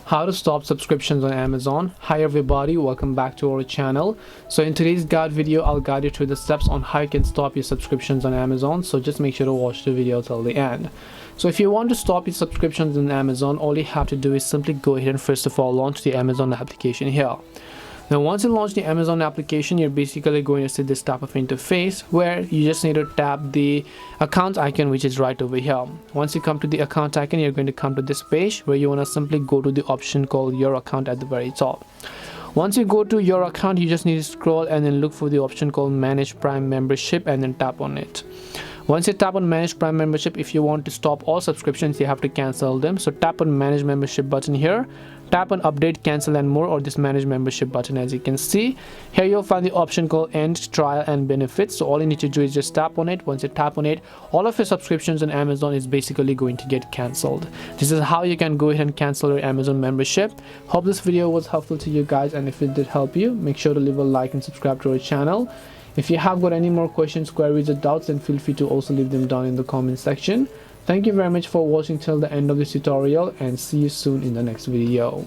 How to stop subscriptions on Amazon. Hi everybody, welcome back to our channel. So in today's guide video, I'll guide you through the steps on how you can stop your subscriptions on Amazon. So just make sure to watch the video till the end. So if you want to stop your subscriptions on Amazon, all you have to do is simply go ahead and first of all launch the Amazon application here. Now once you launch the Amazon application, you're basically going to see this type of interface where you just need to tap the account icon, which is right over here. Once you come to the account icon, you're going to come to this page where you want to simply go to the option called your account at the very top. Once you go to your account, you just need to scroll and then look for the option called manage Prime membership and then tap on it. Once you tap on manage Prime membership, if you want to stop all subscriptions, you have to cancel them. So tap on manage membership button here, tap on update, cancel and more, or this manage membership button. As you can see here, you'll find the option called end trial and benefits. So all you need to do is just tap on it. Once you tap on it, all of your subscriptions on Amazon is basically going to get cancelled. This is how you can go ahead and cancel your Amazon membership. Hope this video was helpful to you guys, and if it did help you, make sure to leave a like and subscribe to our channel. If you have got any more questions, queries or doubts, then feel free to also leave them down in the comment section. Thank you very much for watching till the end of this tutorial, and see you soon in the next video.